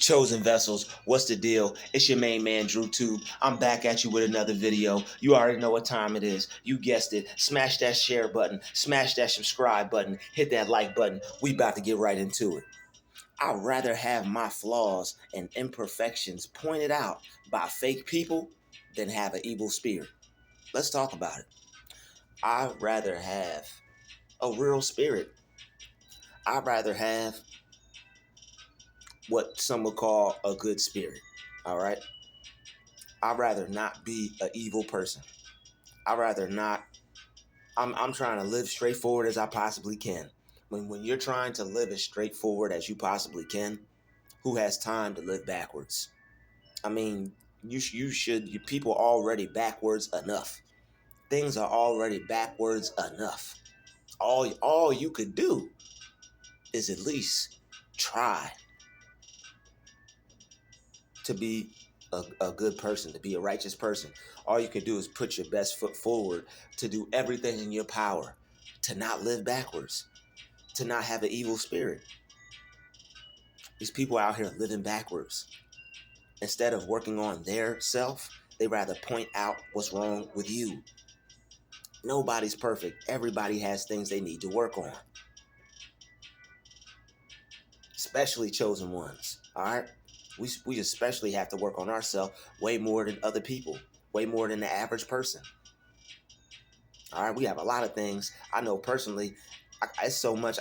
Chosen vessels, what's the deal? It's your main man, Druuill. I'm back at you with another video. You already know what time it is. You guessed it. Smash that share button. Smash that subscribe button. Hit that like button. We about to get right into it. I'd rather have my flaws and imperfections pointed out by fake people than have an evil spirit. Let's talk about it. I'd rather have a real spirit. I'd rather have what some would call a good spirit. All right? I'd rather not be an evil person. I'd rather not. I'm trying to live straightforward as I possibly can. When you're trying to live as straightforward as you possibly can, who has time to live backwards? I mean, you should. You people are already backwards enough. Things are already backwards enough. All you could do is at least try to be a good person, to be a righteous person. All you can do is put your best foot forward, to do everything in your power, to not live backwards, to not have an evil spirit. These people out here living backwards. Instead of working on their self, they rather point out what's wrong with you. Nobody's perfect. Everybody has things they need to work on. Especially chosen ones, all right? We especially have to work on ourselves way more than other people, way more than the average person. All right, we have a lot of things. I know personally, it's so much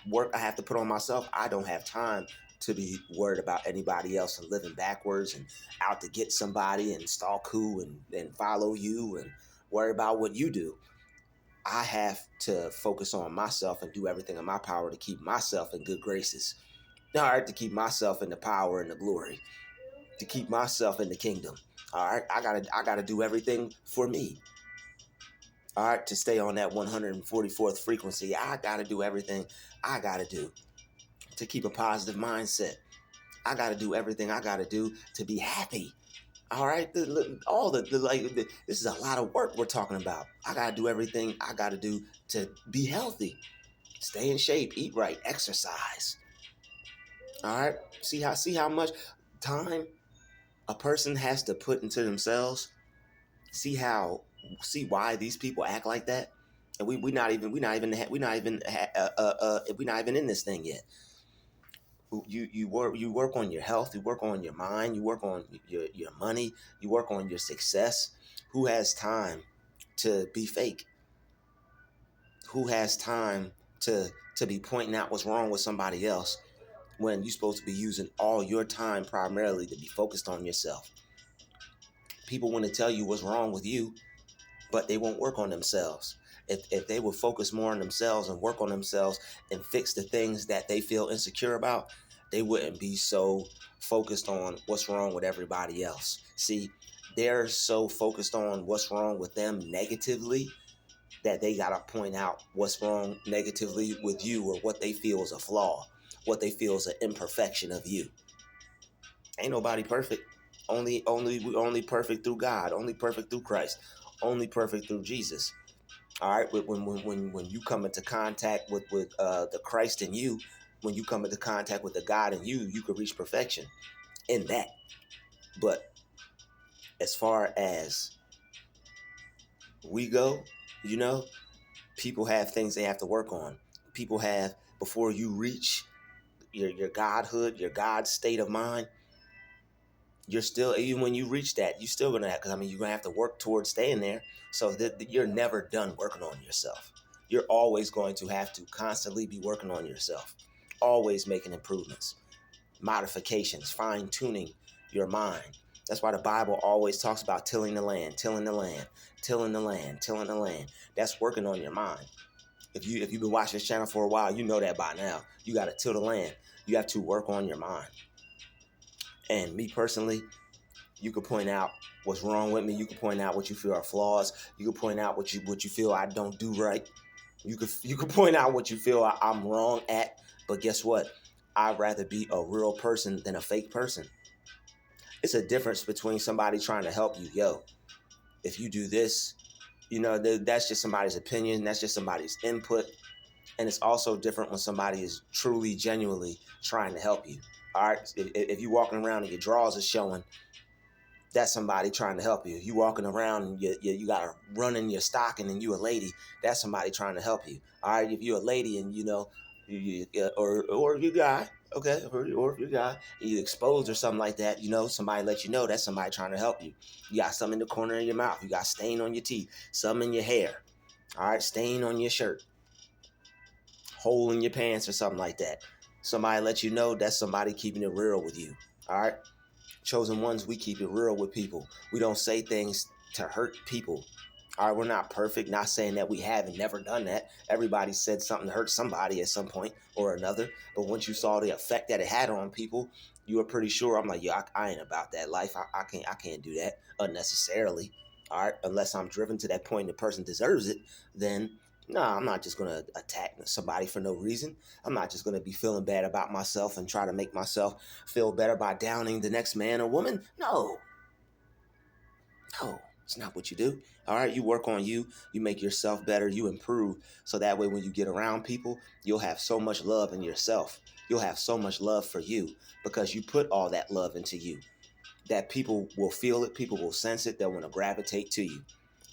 work I have to put on myself. I don't have time to be worried about anybody else and living backwards and out to get somebody and stalk who and follow you and worry about what you do. I have to focus on myself and do everything in my power to keep myself in good graces. All right, to keep myself in the power and the glory, to keep myself in the kingdom. All right, I gotta do everything for me. All right, to stay on that 144th frequency, I gotta do everything I gotta do to keep a positive mindset. I gotta do everything I gotta do to be happy. All right, this is a lot of work we're talking about. I gotta do everything I gotta do to be healthy, stay in shape, eat right, exercise. All right, see how much time a person has to put into themselves. See why these people act like that, and we're not even in this thing yet. You work on your health, you work on your mind, you work on your money, you work on your success. Who has time to be fake? Who has time to be pointing out what's wrong with somebody else when you're supposed to be using all your time primarily to be focused on yourself? People want to tell you what's wrong with you, but they won't work on themselves. If they would focus more on themselves and work on themselves and fix the things that they feel insecure about, they wouldn't be so focused on what's wrong with everybody else. See, they're so focused on what's wrong with them negatively that they got to point out what's wrong negatively with you, or what they feel is a flaw, what they feel is an imperfection of you. Ain't nobody perfect. Only perfect through God, only perfect through Christ, only perfect through Jesus. All right, when you come into contact with the Christ in you, when you come into contact with the God in you, you can reach perfection in that. But as far as we go, people have things they have to work on. People have, before you reach your godhood, your God state of mind, you're still, even when you reach that, you're still gonna have, because you're gonna have to work towards staying there. So that you're never done working on yourself. You're always going to have to constantly be working on yourself, always making improvements, modifications, fine-tuning your mind. That's why the Bible always talks about tilling the land, tilling the land, tilling the land, tilling the land. That's working on your mind. If you've been watching this channel for a while, you know that by now. You got to till the land. You have to work on your mind. And me personally, you could point out what's wrong with me. You could point out what you feel are flaws. You could point out what you feel I don't do right. You could point out what you feel I'm wrong at. But guess what? I'd rather be a real person than a fake person. It's a difference between somebody trying to help you. Yo, if you do this, that's just somebody's opinion. That's just somebody's input. And it's also different when somebody is truly, genuinely trying to help you. All right. If you're walking around and your drawers are showing, that's somebody trying to help you. You walking around and you got a run in your stocking and you a lady, that's somebody trying to help you. All right. If you're a lady and or you guy, okay, or if you're a guy and you exposed or something like that, somebody let you know, that's somebody trying to help you. You got something in the corner of your mouth. You got stain on your teeth, some in your hair. All right. Stain on your shirt, hole in your pants or something like that. Somebody let you know, that's somebody keeping it real with you. All right. Chosen ones, we keep it real with people. We don't say things to hurt people. All right, we're not perfect. Not saying that we haven't never done that. Everybody said something to hurt somebody at some point or another. But once you saw the effect that it had on people, you were pretty sure. I'm like, yeah, I ain't about that life. I can't do that unnecessarily. All right, unless I'm driven to that point and the person deserves it, then no, I'm not just gonna attack somebody for no reason. I'm not just gonna be feeling bad about myself and try to make myself feel better by downing the next man or woman. No, it's not what you do. All right, you work on you, you make yourself better, you improve. So that way, when you get around people, you'll have so much love in yourself. You'll have so much love for you because you put all that love into you that people will feel it, people will sense it, they'll want to gravitate to you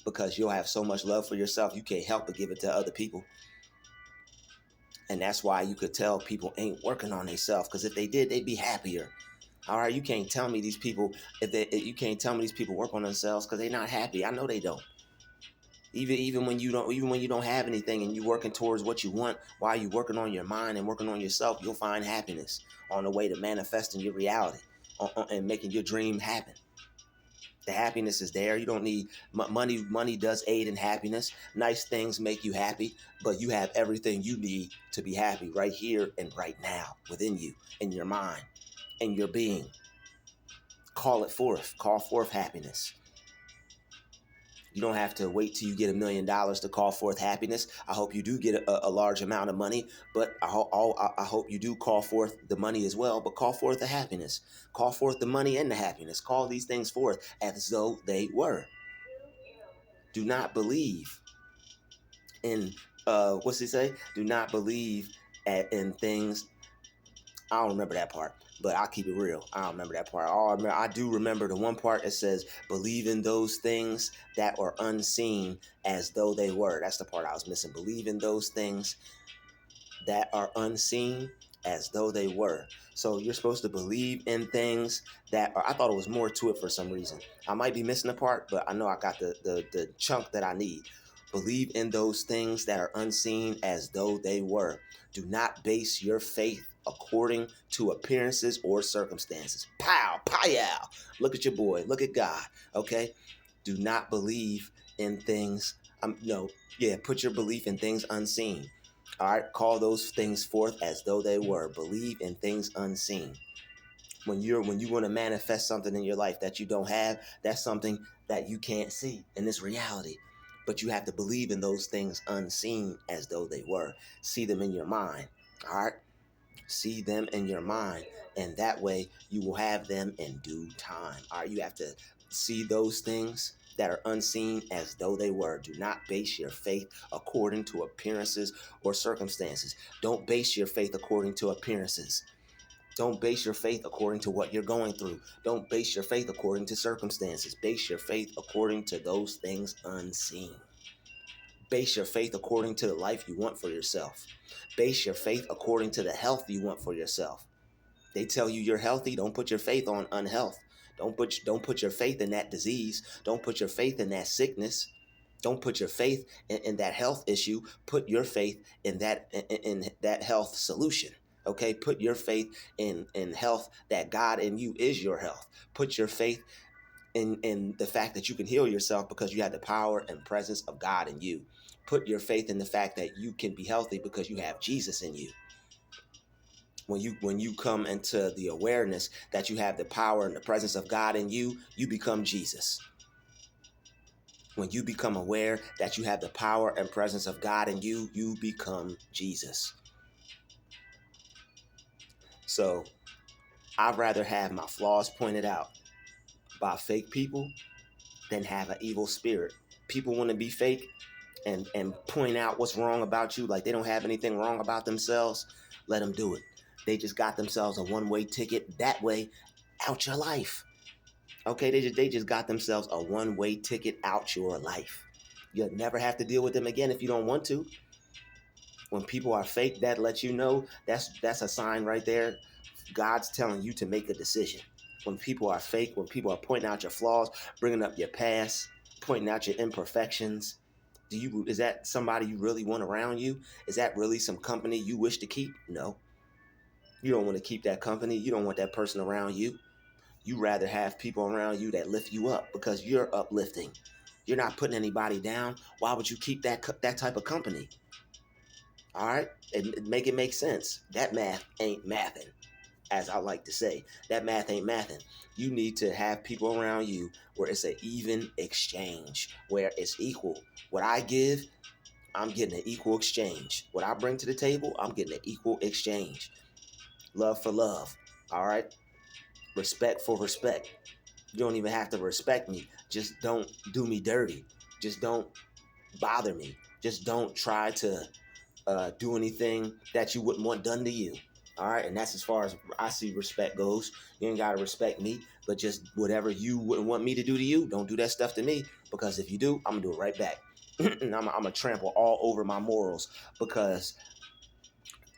because you'll have so much love for yourself, you can't help but give it to other people. And that's why you could tell people ain't working on themselves, because if they did, they'd be happier. All right, you can't tell me these people you can't tell me these people work on themselves because they're not happy. I know they don't. Even when you don't have anything and you're working towards what you want, while you're working on your mind and working on yourself, you'll find happiness on the way to manifesting your reality and making your dream happen. The happiness is there. You don't need money. Money does aid in happiness. Nice things make you happy, but you have everything you need to be happy right here and right now within you, in your mind, in your being. Call it forth. Call forth happiness. You don't have to wait till you get $1 million to call forth happiness. I hope you do get a large amount of money, but I hope you do call forth the money as well, but call forth the happiness. Call forth the money and the happiness. Call these things forth as though they were. Do not believe in, what's he say? Do not believe in things. I don't remember that part, but I'll keep it real. I don't remember that part. I do remember the one part that says, believe in those things that are unseen as though they were. That's the part I was missing. Believe in those things that are unseen as though they were. So you're supposed to believe in things that are, I thought it was more to it for some reason. I might be missing a part, but I know I got the chunk that I need. Believe in those things that are unseen as though they were. Do not base your faith according to appearances or circumstances. Pow, pow. Look at your boy. Look at God. Okay. Do not believe in things. No, yeah. Put your belief in things unseen. All right. Call those things forth as though they were. Believe in things unseen. When you want to manifest something in your life that you don't have, that's something that you can't see in this reality. But you have to believe in those things unseen as though they were. See them in your mind. All right. See them in your mind, and that way you will have them in due time. All right. You have to see those things that are unseen as though they were. Do not base your faith according to appearances or circumstances. Don't base your faith according to appearances. Don't base your faith according to what you're going through. Don't base your faith according to circumstances. Base your faith according to those things unseen. Base your faith according to the life you want for yourself. Base your faith according to the health you want for yourself. They tell you you're healthy. Don't put your faith on unhealth. Don't put your faith in that disease. Don't put your faith in that sickness. Don't put your faith in that health issue. Put your faith in that health solution. Okay, put your faith in health, that God in you is your health. Put your faith in the fact that you can heal yourself because you have the power and presence of God in you. Put your faith in the fact that you can be healthy because you have Jesus in you. When you come into the awareness that you have the power and the presence of God in you, you become Jesus. When you become aware that you have the power and presence of God in you, you become Jesus. So I'd rather have my flaws pointed out by fake people than have an evil spirit. People want to be fake, and point out what's wrong about you, like they don't have anything wrong about themselves, let them do it. They just got themselves a one-way ticket that way out your life. Okay, they just got themselves a one-way ticket out your life. You'll never have to deal with them again if you don't want to. When people are fake, that lets you know that's a sign right there. God's telling you to make a decision. When people are fake, when people are pointing out your flaws, bringing up your past, pointing out your imperfections, is that somebody you really want around you? Is that really some company you wish to keep? No. You don't want to keep that company. You don't want that person around you. You rather have people around you that lift you up because you're uplifting. You're not putting anybody down. Why would you keep that type of company? All right, and make it make sense. That math ain't mathing, as I like to say. That math ain't mathing. You need to have people around you where it's an even exchange, where it's equal. What I give, I'm getting an equal exchange. What I bring to the table, I'm getting an equal exchange. Love for love. All right, respect for respect. You don't even have to respect me. Just don't do me dirty. Just don't bother me. Just don't try to do anything that you wouldn't want done to you. All right, and that's as far as I see respect goes. You ain't gotta respect me, but just whatever you wouldn't want me to do to you, don't do that stuff to me. Because if you do, I'm gonna do it right back. And I'm gonna trample all over my morals because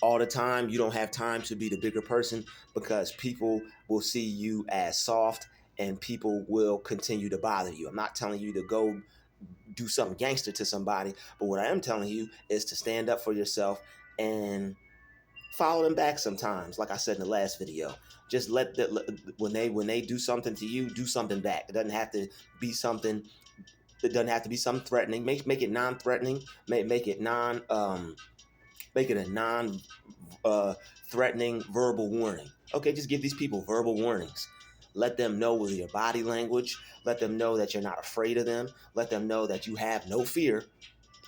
all the time you don't have time to be the bigger person because people will see you as soft and people will continue to bother you. I'm not telling you to go do something gangster to somebody, but what I am telling you is to stand up for yourself and follow them back sometimes. Like I said in the last video, just when they do something to you, do something back. It doesn't have to be something. It doesn't have to be something threatening. Make it non-threatening. Make it a non threatening verbal warning. Okay, just give these people verbal warnings. Let them know with your body language. Let them know that you're not afraid of them. Let them know that you have no fear.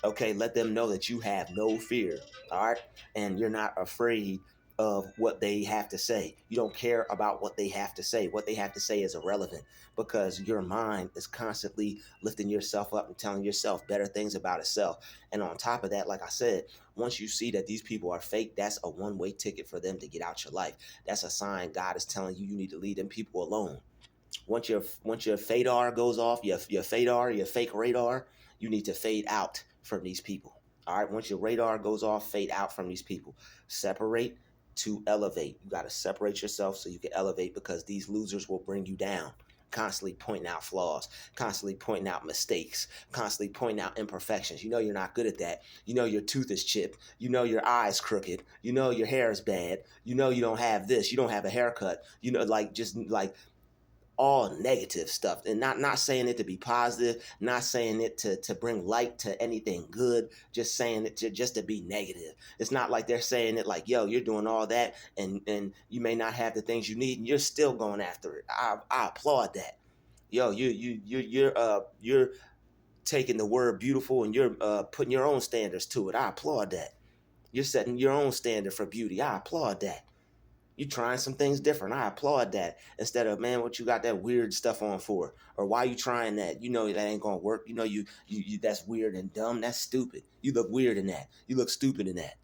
Okay, let them know that you have no fear. All right, and you're not afraid of what they have to say. You don't care about what they have to say. What they have to say is irrelevant because your mind is constantly lifting yourself up and telling yourself better things about itself. And on top of that, like I said, once you see that these people are fake, that's a one-way ticket for them to get out your life. That's a sign God is telling you need to leave them people alone. Once your fadar goes off, your fadar, your fake radar, you need to fade out from these people. All right, once your radar goes off, fade out from these people. Separate to elevate. You got to separate yourself so you can elevate because these losers will bring you down. Constantly pointing out flaws, constantly pointing out mistakes, constantly pointing out imperfections. You know you're not good at that. You know your tooth is chipped. You know your eye's crooked. You know your hair is bad. You know you don't have this. You don't have a haircut. You know, like just like all negative stuff, and not saying it to be positive, not saying it to bring light to anything good, just saying it just to be negative. It's not like they're saying it like, yo, you're doing all that and you may not have the things you need and you're still going after it. I applaud that. Yo, you're taking the word beautiful and you're putting your own standards to it. I applaud that. You're setting your own standard for beauty. I applaud that. You trying some things different. I applaud that. Instead of, man, what you got that weird stuff on for? Or why you trying that? You know that ain't gonna work. You know you that's weird and dumb. That's stupid. You look weird in that. You look stupid in that.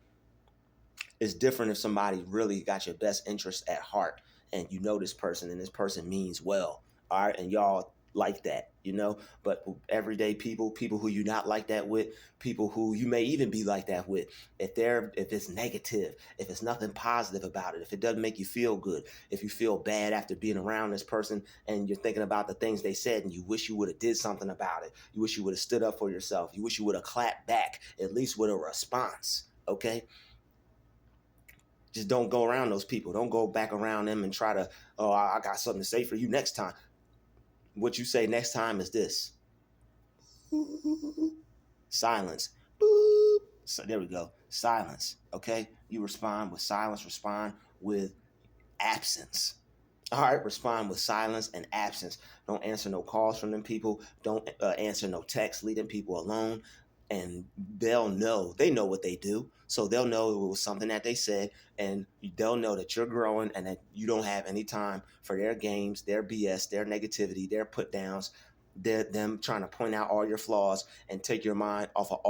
It's different if somebody really got your best interest at heart and you know this person and this person means well. All right, and y'all like that, you know. But everyday people who you not like that with, people who you may even be like that with, if it's negative, if it's nothing positive about it, if it doesn't make you feel good, if you feel bad after being around this person and you're thinking about the things they said and you wish you would have did something about it, you wish you would have stood up for yourself, you wish you would have clapped back at least with a response. Okay, just don't go around those people. Don't go back around them and try to, oh, I got something to say for you next time. What you say next time is this. Silence. Boop. So there we go. Silence. Okay? You respond with silence. Respond with absence. All right, respond with silence and absence. Don't answer no calls from them people. Don't answer no texts. Leave them people alone. And they'll know. They know what they do. So they'll know it was something that they said. And they'll know that you're growing and that you don't have any time for their games, their BS, their negativity, their put downs. them trying to point out all your flaws and take your mind off of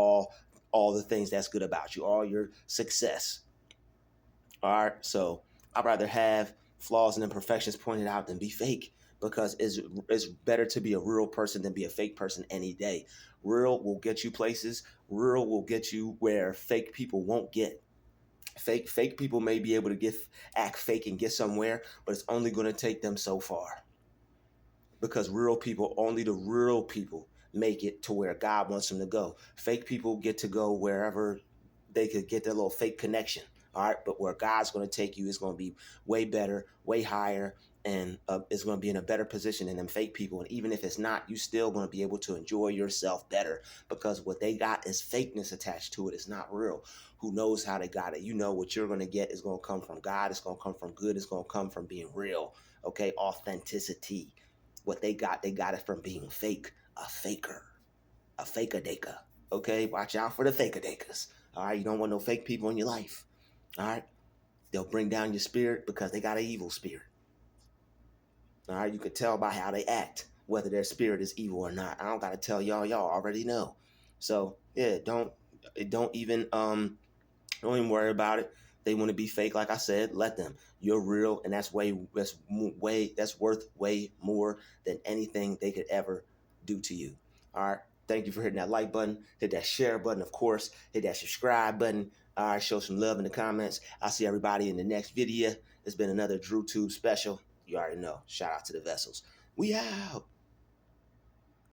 all the things that's good about you, all your success. All right. So I'd rather have flaws and imperfections pointed out than be fake, because it's better to be a real person than be a fake person any day. Real will get you places. Real will get you where fake people won't get. Fake people may be able to act fake and get somewhere, but it's only going to take them so far, because real people, only the real people make it to where God wants them to go. Fake people get to go wherever they could get their little fake connection. All right. But where God's going to take you is going to be way better, way higher, and it's going to be in a better position than them fake people. And even if it's not, you still going to be able to enjoy yourself better, because what they got is fakeness attached to it. It's not real. Who knows how they got it? You know what you're going to get is going to come from God. It's going to come from good. It's going to come from being real. Okay. Authenticity. What they got it from being fake. A faker. A faker-daker. Okay? Watch out for the faker-dakers. All right? You don't want no fake people in your life. All right? They'll bring down your spirit because they got an evil spirit. All right? You can tell by how they act whether their spirit is evil or not. I don't got to tell y'all. Y'all already know. So, yeah, don't even worry about it. They want to be fake, like I said, let them. You're real, and that's worth way more than anything they could ever do to you. All right. Thank you for hitting that like button, hit that share button, of course, hit that subscribe button. All right, show some love in the comments. I'll see everybody in the next video. It's been another DruTube special. You already know. Shout out to the vessels. We out.